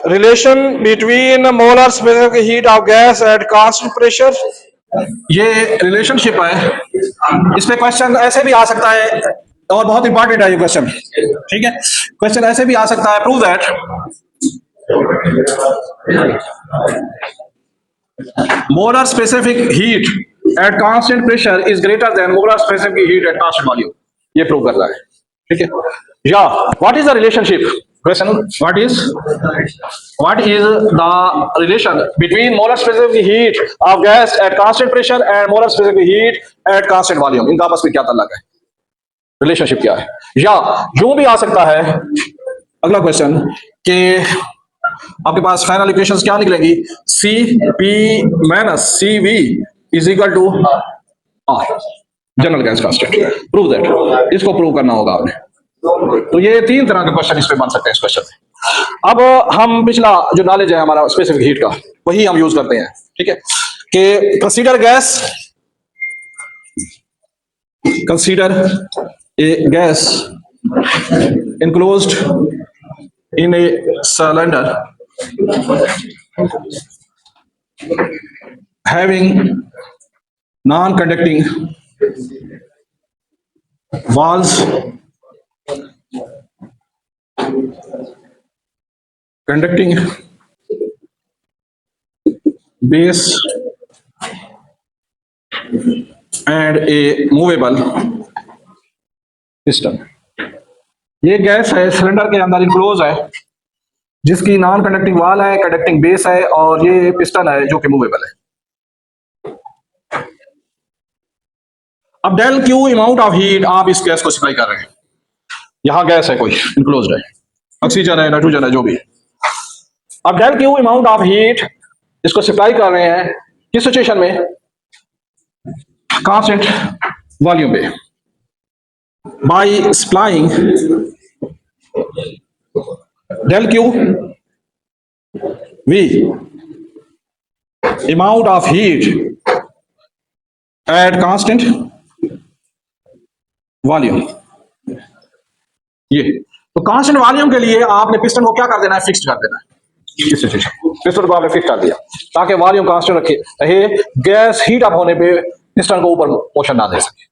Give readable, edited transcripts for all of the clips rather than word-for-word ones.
relation between molar specific heat of gas at constant pressure. ये relationship है, इस पे क्वेश्चन ऐसे भी आ सकता है और बहुत इंपॉर्टेंट है ये क्वेश्चन। ठीक है, क्वेश्चन ऐसे भी आ सकता है, prove that molar specific heat at constant pressure is greater than molar specific heat at constant volume। ये प्रूव करना है। ठीक है, या what is the relationship, question what is the relation between molar specific heat of gas at constant pressure and molar specific heat at constant volume। इनका आपस में क्या ताल्लुक है, रिलेशनशिप क्या है? या यूं भी आ सकता है अगला क्वेश्चन कि आपके पास फाइनल इक्वेशंस क्या निकलेंगी, C P minus C V is equal to R, general gas constant. Prove that, इसको प्रूव करना होगा आपने। तो ये तीन तरह के क्वेश्चन इस पे बन सकते हैं इस क्वेश्चन में। अब हम पिछला जो नॉलेज है हमारा स्पेसिफिक हीट का, वही हम यूज करते हैं। ठीक है, कि consider a gas enclosed in a cylinder having non-conducting walls, conducting base and a movable piston। ये गैस है, सिलेंडर के अंदर इनक्लोज है, जिसकी नॉन कंडक्टिंग वाल है, कंडक्टिंग बेस है, और ये पिस्टन है जो कि मूवेबल है। अब del Q amount of heat आप इस गैस को सप्लाई कर रहे हैं, यहां गैस है कोई इनक्लोज्ड है, ऑक्सीजन है, नाइट्रोजन है, जो भी है। अब del Q amount of heat इसको सप्लाई कर रहे हैं किस सिचुएशन में, कांस्टेंट वॉल्यूम पे, by supplying del q v amount of heat at constant volume। ये तो कांस्टेंट वॉल्यूम के लिए आपने पिस्टन को क्या कर देना है, फिक्स कर देना है। इस सिचुएशन पिस्टन को आपने फिक्स कर दिया ताकि वॉल्यूम कांस्टेंट रहे, गैस हीट अप होने पे पिस्टन को ऊपर मोशन ना दे सके।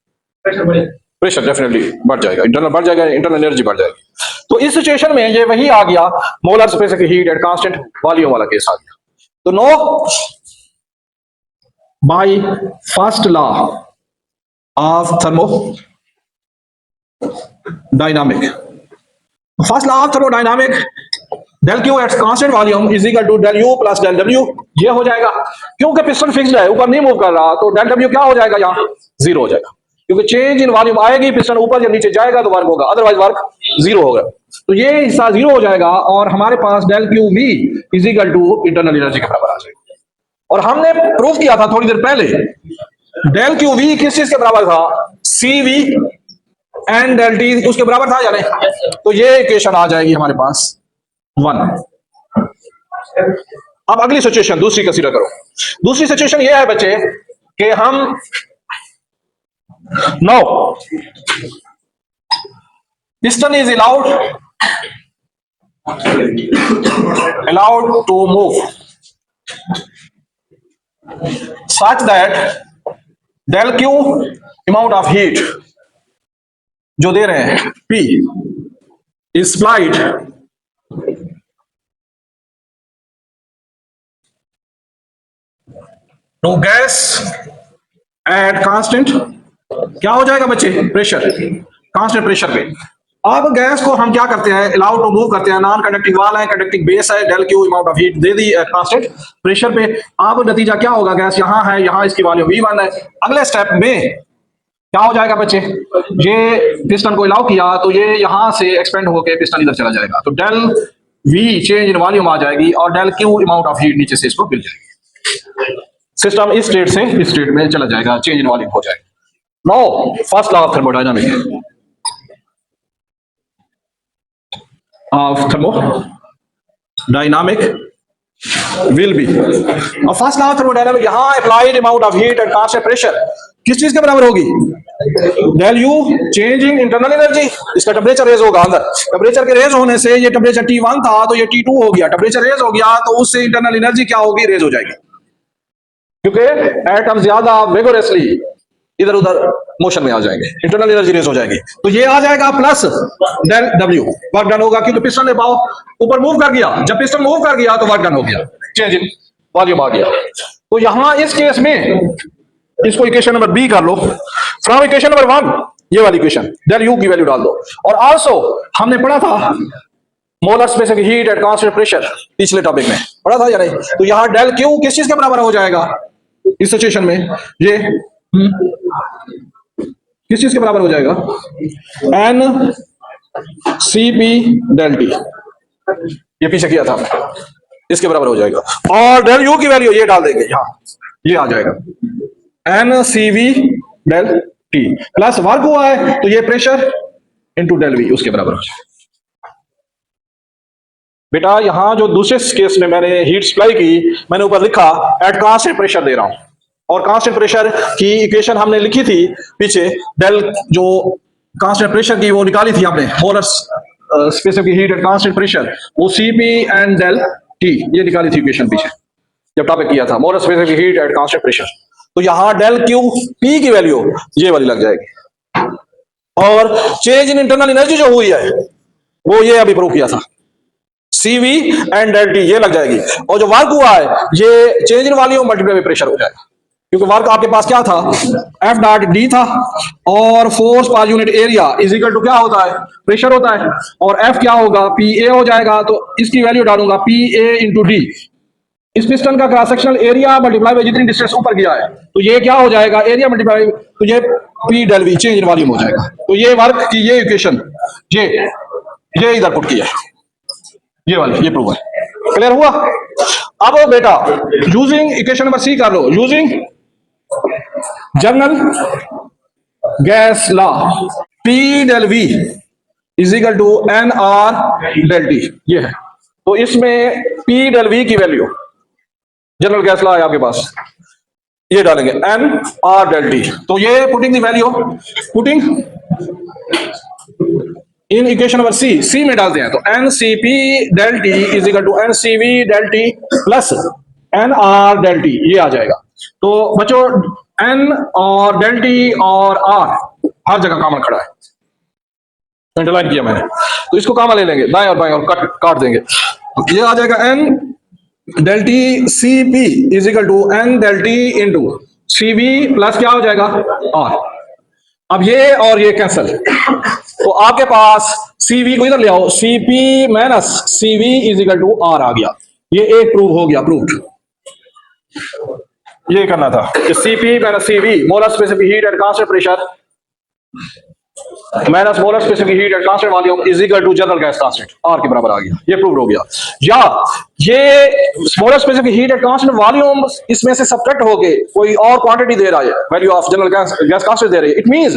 प्रेशर डेफिनेटली बढ़ जाएगा, इंटरनल बढ़ जाएगा, इंटरनल एनर्जी बढ़ जाएगी। तो इस सिचुएशन में ये वही आ गया, molar specific heat at constant volume वाला केस आ गया। तो no by first law of thermodynamic, first law of thermodynamic, del Q at constant volume is equal to del U plus del W. ये हो जाएगा क्योंकि पिस्टन फिक्स्ड है, ऊपर नहीं मूव कर रहा, तो डेल डब्ल्यू क्या हो जाएगा, यहाँ जीरो हो जाएगा, क्योंकि चेंज इन वॉल्यूम आएगी, पिस्टन ऊपर या नीचे जाएगा तो वर्क होगा, अदरवाइज वर्क जीरो होगा। तो ये हिस्सा जीरो हो जाएगा और हमारे पास del Q V is equal to internal energy के बराबर आ जाएगा। और हमने प्रूफ किया था थोड़ी देर पहले, डेल क्यू वी किस चीज के बराबर था, सी वी एंड डेल टी उसके बराबर था या नहीं। तो ये इक्वेशन आ जाएगी हमारे पास 1। अब अगली सिचुएशन दूसरी कंसीडर करो। दूसरी सिचुएशन ये है बच्चे कि हम now piston is allowed to move such that del q amount of heat जो दे रहे हैं P is supplied to gas at constant, क्या हो जाएगा बच्चे, प्रेशर, कांस्टेंट प्रेशर पे। अब गैस को हम क्या करते हैं, अलाउड टू मूव करते हैं, नॉन कंडक्टिंग वाल है, कंडक्टिंग बेस है, del Q amount of heat दे दी कांस्टेंट प्रेशर पे। अब नतीजा क्या होगा, गैस यहाँ है, यहाँ इसकी वॉल्यूम V1 है। अगले स्टेप में क्या हो जाएगा बच्चे, ये पिस्टन को अलाउ किया तो ये यहाँ से एक्सपेंड होकर पिस्टन इधर चला जाएगा, तो del V change in volume आ जाएगी और del Q amount of heat नीचे से इसको मिल जाएगी। सिस्टम इस स्टेट से इस स्टेट में चला जाएगा, चेंज इन वॉल्यूम हो जाएगा। Now, first law of thermodynamics will be, first law of thermodynamics यहाँ applied amount of heat at constant pressure किस चीज के बराबर होगी? Del U change in internal energy, इसका टेम्परेचर रेज होगा अंदर, टेम्परेचर के रेज होने से ये टेम्परेचर T1 था तो ये T2 हो गया, टेम्परेचर रेज हो गया तो उससे इंटरनल एनर्जी क्या होगी? रेज हो जाएगी, क्योंकि एटम ज्यादा वेगोरसली इधर उधर मोशन में आ जाएंगे, इंटरनल एनर्जी रेज हो जाएगी। तो ये आ जाएगा plus del W, work done होगा, क्योंकि पिस्टन ने पाव ऊपर मूव कर गया, जब पिस्टन मूव कर गया तो वर्क डन हो गया, चेंज इन वॉल्यूम आ गया। तो यहां इस केस में इसको इक्वेशन नंबर बी कर लो, फ्रॉम इक्वेशन नंबर 1 ये वाली इक्वेशन डेल यू की वैल्यू डाल दो। और आल्सो हमने पढ़ा था molar specific heat at constant pressure, पिछले टॉपिक में पढ़ा था या नहीं? तो यहां डेल क्यू किस चीज के बराबर हो जाएगा इस सिचुएशन में? ये किस चीज के बराबर हो जाएगा? N C P del T, ये पीछे किया था हमने, इसके बराबर हो जाएगा। और डेल यू की वैल्यू ये डाल देंगे यहां, ये आ जाएगा n C V del T, plus work हुआ है तो ये प्रेशर इंटू डेल वी उसके बराबर हो जाएगा। बेटा यहां जो दूसरे केस में मैंने हीट सप्लाई की, मैंने ऊपर लिखा एट कांस्टेंट प्रेशर दे रहा हूं, और कांस्टेंट प्रेशर की इक्वेशन हमने लिखी थी पीछे, डेल जो कांस्टेंट प्रेशर की वो निकाली थी आपने, molar specific heat at constant pressure, वो सीपी एंड डेल टी ये निकाली थी इक्वेशन पीछे जब टॉपिक किया था, molar specific heat at constant pressure. तो यहां डेल क्यू पी की वैल्यू ये वाली लग जाएगी, और चेंज इन इंटरनल एनर्जी जो हुई है वो ये अभी प्रूव किया था, CV एंड डेल टी ये लग जाएगी, और जो वर्क हुआ है ये change in volume multiply by pressure हो जाएगा, क्योंकि वर्क आपके पास क्या था? F डॉट डी था, और फोर्स पर unit area is equal to क्या होता है? प्रेशर होता है, और F क्या होगा? PA हो जाएगा, तो इसकी वैल्यू डालूंगा PA इंटू डी, इस पिस्टन का cross sectional area multiply by जितनी डिस्टेंस ऊपर गया है, तो ये क्या हो जाएगा? एरिया मल्टीप्लाई, तो ये P del V change in volume हो जाएगा। तो ये वर्क की ये इक्वेशन ये इधर पुट किया, ये वाली ये प्रूव है। क्लियर हुआ? अब बेटा यूजिंग इक्वेशन नंबर सी कर लो, using general gas law, P del V is equal to N R del T, ये है। तो इसमें P डेल V की वैल्यू, जनरल गैस लॉ है आपके पास, ये डालेंगे एन आर डेल टी, तो ये putting the value, putting in equation number C में डालते हैं, तो n C P del T is equal to n C V del T plus n R del T, ये आ जाएगा। तो बच्चों एन और डेल टी और आर हर जगह कॉमन खड़ा है, अंडरलाइन किया मैंने, तो इसको कॉमन ले लेंगे, दाएं और बाएं और काट देंगे, ये आ जाएगा n del T C P is equal to n del T into C V plus क्या हो जाएगा? आर। अब ये और ये कैंसल, तो आपके पास CV को इधर ले आओ, CP minus CV is equal to R आ गया, ये एक प्रूव हो गया, प्रूव्ड। ये करना था कि CP minus CV molar specific heat at constant pressure minus molar specific heat at constant volume is equal to general gas constant, R के बराबर आ गया, ये प्रूव हो गया। या ये molar specific heat at constant volume इसमें से सब्ट्रैक्ट होके कोई और क्वांटिटी दे रहा है, value of general gas constant दे रही है, इट मींस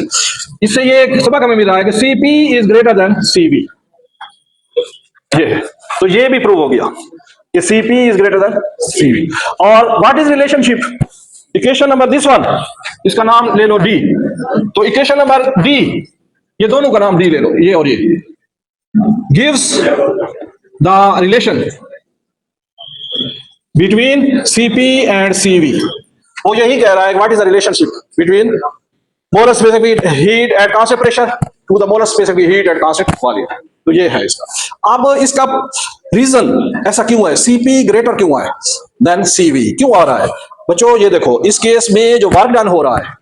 इससे ये सबक हमें मिल रहा है कि CP is greater than CV, ये तो ये भी प्रूव हो गया कि CP is greater than CV। और what is relationship? Equation number this one, इसका नाम ले लो D, तो इक्वेशन नंबर D, ये दोनों का नाम D ले लो, ये और ये, gives the relation between CP and CV। वो यही कह रहा है what is the relationship between molar specific heat at constant pressure to the molar specific heat at constant volume, तो ये है इसका। अब इसका रीजन ऐसा क्यों है, CP ग्रेटर क्यों है देन CV क्यों आ रहा है? बच्चों ये देखो, इस केस में जो वर्क डन हो रहा है,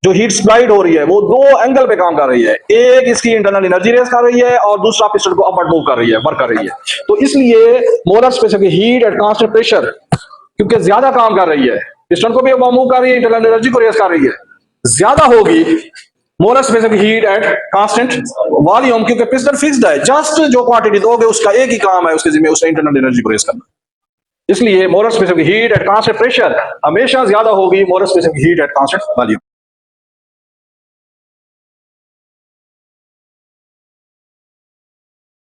जो हीट सप्लाइड हो रही है, वो दो एंगल पे काम कर रही है, एक इसकी इंटरनल एनर्जी रेज कर रही है और दूसरा पिस्टन को अपवर्ड मूव कर रही है, वर्क कर रही है। तो इसलिए molar specific heat at constant pressure क्योंकि ज्यादा काम कर रही है, पिस्टन को भी मूव कर रही है, इंटरनल एनर्जी को रेज कर रही है, ज्यादा होगी molar specific heat at constant volume, क्योंकि पिस्टन फिक्स्ड है, जस्ट जो क्वांटिटी दोगे उसका एक ही काम है, उसके जिम्मे उसका इंटरनल एनर्जी को रेज करना। इसलिए molar specific heat at constant pressure हमेशा ज्यादा होगी molar specific heat at constant volume.